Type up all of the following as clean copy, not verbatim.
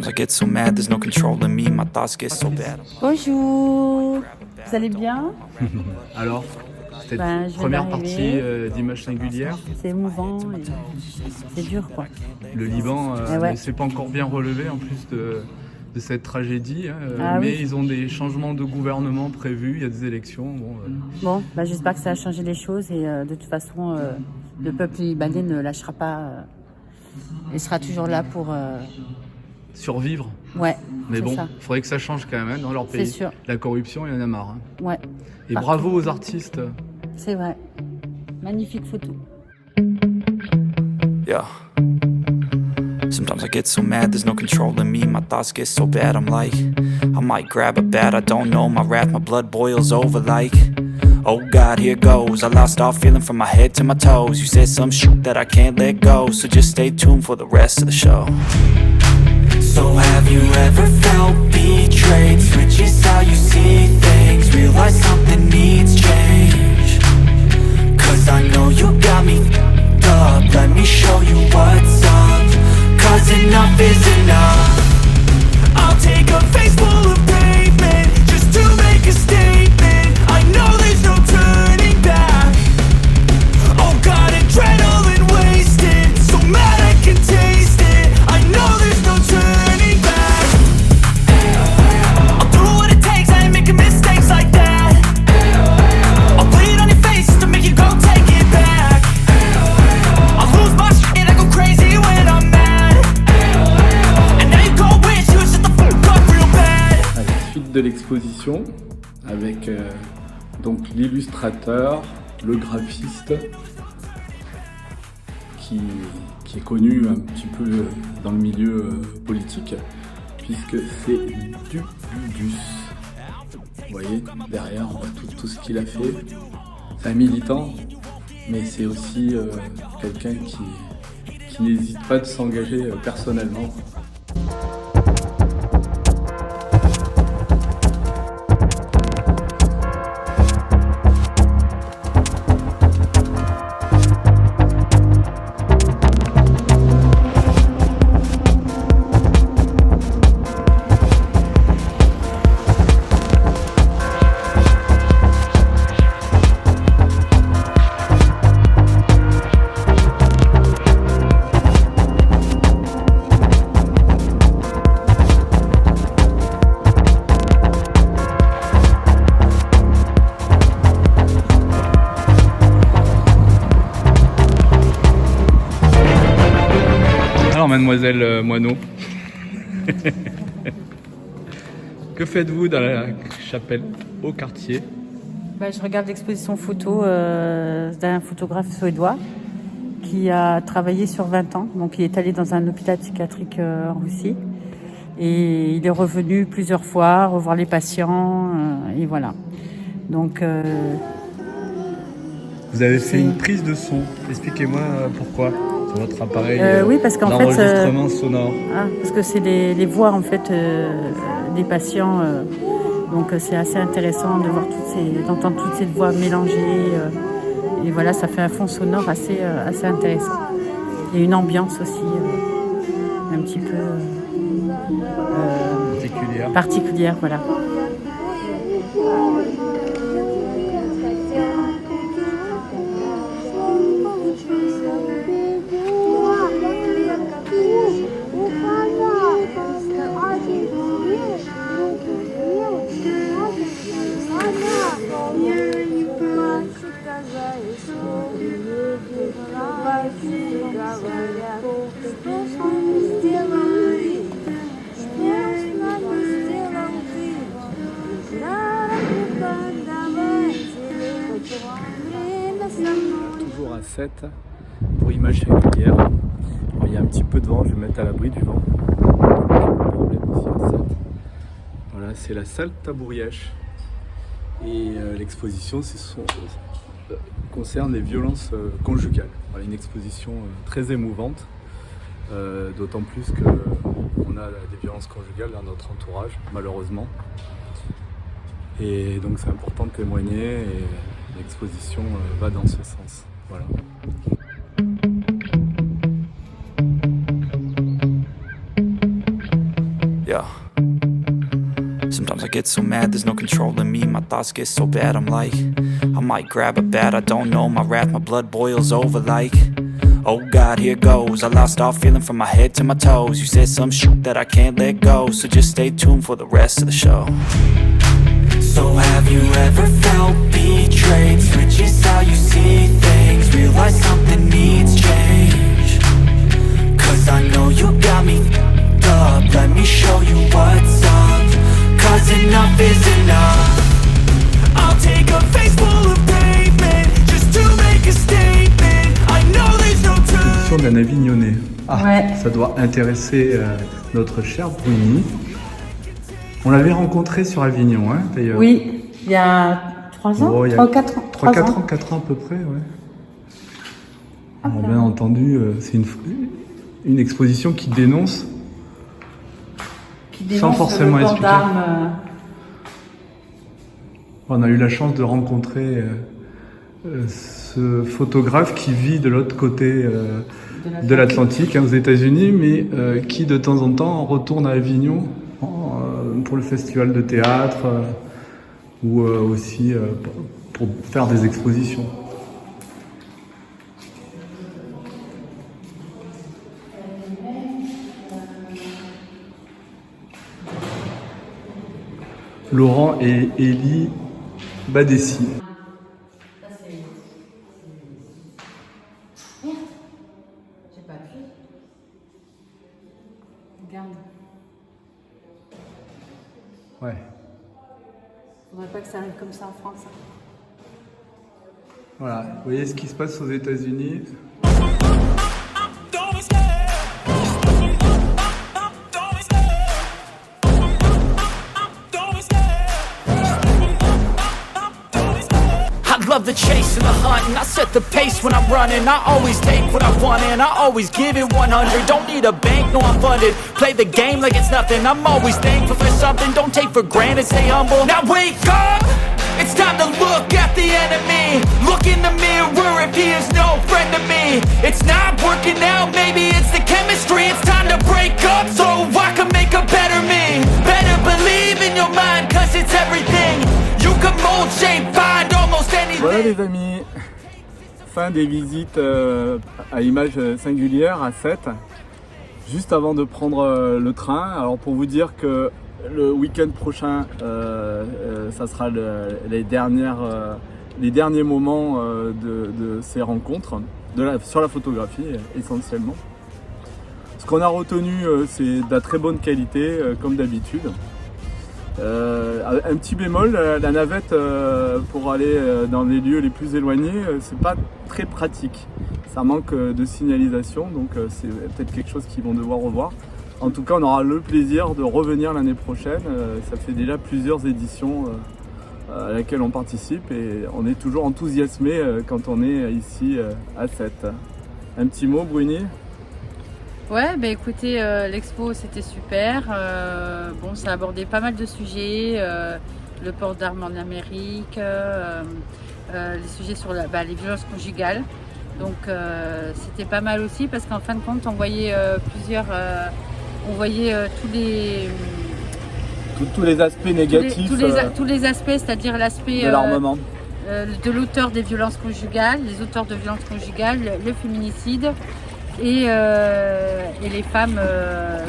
Sometimes I get so mad, there's no controlling me, my thoughts get so bad. Bonjour, vous allez bien? Alors, cette je viens première d'arriver. partie d'Images singulières, C'est émouvant et c'est dur quoi. le Liban ouais. ne s'est pas encore bien relevé en plus de cette tragédie, Ah mais oui. ils ont des changements de gouvernement prévus, il y a des élections. Bon, j'espère que ça a changé les choses et de toute façon, le peuple libanais ne lâchera pas. Il sera toujours là pour... Survivre. Ouais, Mais c'est bon, ça. il faudrait que ça change quand même dans leur pays. C'est sûr. La corruption, il y en a marre. Ouais. Et Partout. bravo aux artistes. C'est vrai. Magnifique photo. Yeah. Sometimes I get so mad, there's no controlling me, my thoughts get so bad, I'm like, I might grab a bat, I don't know, my wrath, my blood boils over like, oh God, here goes, I lost all feeling from my head to my toes, you said some shit that I can't let go, so just stay tuned for the rest of the show. So have you ever felt betrayed, switches how you see things, realize something needs change, cause I know you got me f***ed up, let me show you what's up, cause enough is enough. I'll take a face full of pavement just to make a statement. I know there's no turning back. Oh God, adrenaline wasted, so mad I can taste it. I know there's no turning back. I'll do what it takes, I ain't making mistakes like that. I'll bleed on your face just to make you go take it back. I'll lose my shit, I go crazy when I'm mad. And now you go wish you would shut the fuck up real bad. À la suite de l'exposition, avec donc l'illustrateur, le graphiste, qui est connu un petit peu dans le milieu politique, puisque c'est Dubudus. Vous voyez, derrière, on voit tout ce qu'il a fait. C'est un militant, mais c'est aussi quelqu'un qui n'hésite pas de s'engager personnellement. Alors mademoiselle Moineau, que faites-vous dans la chapelle au quartier? Je regarde l'exposition photo d'un photographe suédois qui a travaillé sur 20 ans. Donc il est allé dans un hôpital psychiatrique en Russie. Et il est revenu plusieurs fois revoir les patients. Et voilà. Donc... Vous avez fait une prise de son, expliquez-moi pourquoi sur votre appareil oui, parce qu'en d'enregistrement sonore. Parce que c'est les voix en fait des patients, donc c'est assez intéressant de voir d'entendre toutes ces voix mélangées et voilà, ça fait un fond sonore assez intéressant. Il y a une ambiance aussi un petit peu particulière, voilà. Toujours à 7 pour Images singulières. Alors, il y a un petit peu de vent, je vais mettre à l'abri du vent. Ici à 7. Voilà, c'est la salle Tabourièche. Et l'exposition concerne les violences conjugales. Voilà, une exposition très émouvante, d'autant plus qu'on a des violences conjugales dans notre entourage, malheureusement. Et donc c'est important de témoigner et l'exposition va dans ce sens. Voilà. get so mad, there's no controlling me. My thoughts get so bad, I'm like, I might grab a bat, I don't know. My wrath, my blood boils over like, oh God, here goes. I lost all feeling from my head to my toes. You said some shit that I can't let go, so just stay tuned for the rest of the show. So have you ever felt betrayed? Switches how you see things, realize something needs change. Cause I know you got me f***ed up. Let me show you what's up. Cause enough is enough. I'll take a face full of pavement just to make a statement. I know there's no time. Sur d'un Avignonnais. Ah, Ouais. ça doit intéresser notre cher Bruni. On l'avait rencontré sur Avignon, hein, d'ailleurs. Oui, il y a 3 ans, Oh, il y a 3 ou 4 ans. 4 ans à peu près, ouais. Alors, bien entendu, c'est une exposition qui dénonce, Qui dénonce sans forcément le port expliquer. d'armes. On a eu la chance de rencontrer ce photographe qui vit de l'autre côté de l'Atlantique, hein, aux États-Unis, mais qui de temps en temps retourne à Avignon pour le festival de théâtre ou aussi pour faire des expositions. Laurent et Élie Badessi. J'ai pas appuyé. Regarde. Ouais. Faudrait pas que ça arrive comme ça en France. Voilà, vous voyez ce qui se passe aux États-Unis. I love the chase and the hunt, and I set the pace when I'm running. I always take what I want and I always give it 100. Don't need a bank, no I'm funded. Play the game like it's nothing. I'm always thankful for something. Don't take for granted, stay humble. Now wake up! It's time to look at the enemy. Look in the mirror if he is no friend to me. It's not working out, maybe it's the chemistry. It's time to break up so I can make a better me. Better believe in your mind, cause it's everything. You can mold, shape, find almost anything. Voilà les amis, fin des visites à image singulière à 7. Juste avant de prendre le train, alors pour vous dire que le week-end prochain, ça sera les derniers moments de ces rencontres, sur la photographie essentiellement. Ce qu'on a retenu, c'est de la très bonne qualité, comme d'habitude. Un petit bémol, la navette pour aller dans les lieux les plus éloignés, c'est pas très pratique. Ça manque de signalisation, donc c'est peut-être quelque chose qu'ils vont devoir revoir. En tout cas, on aura le plaisir de revenir l'année prochaine. Ça fait déjà plusieurs éditions à laquelle on participe et on est toujours enthousiasmé quand on est ici à 7. Un petit mot, Bruni? Ouais, bah écoutez, l'expo c'était super. Bon, ça a abordé pas mal de sujets, le port d'armes en Amérique, les sujets sur les violences conjugales. Donc c'était pas mal aussi parce qu'en fin de compte, on voyait tous les aspects négatifs tous les aspects, c'est-à-dire l'aspect de l'armement. De l'auteur des violences conjugales, les auteurs de violences conjugales, le féminicide. Et les femmes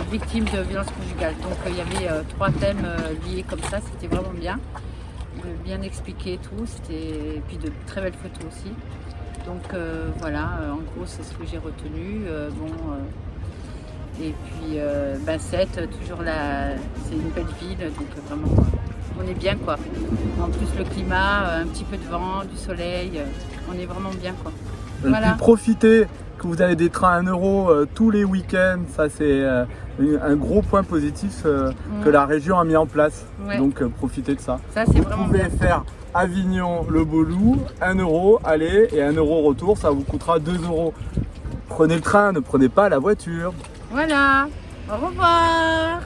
victimes de violences conjugales. Donc il y avait 3 thèmes liés comme ça, c'était vraiment bien bien expliqué et tout, et puis de très belles photos aussi. Donc voilà, en gros c'est ce que j'ai retenu. Et puis 7, toujours c'est une belle ville, donc vraiment on est bien quoi. En plus le climat, un petit peu de vent, du soleil, on est vraiment bien quoi. Voilà. Puis profitez que vous avez des trains à 1 € tous les week-ends, ça c'est un gros point positif que la région a mis en place. Ouais. Donc profitez de ça. Vous pouvez faire Avignon Le Beau-Loup, 1 € aller et 1 € retour, ça vous coûtera 2 €. Prenez le train, ne prenez pas la voiture. Voilà, au revoir.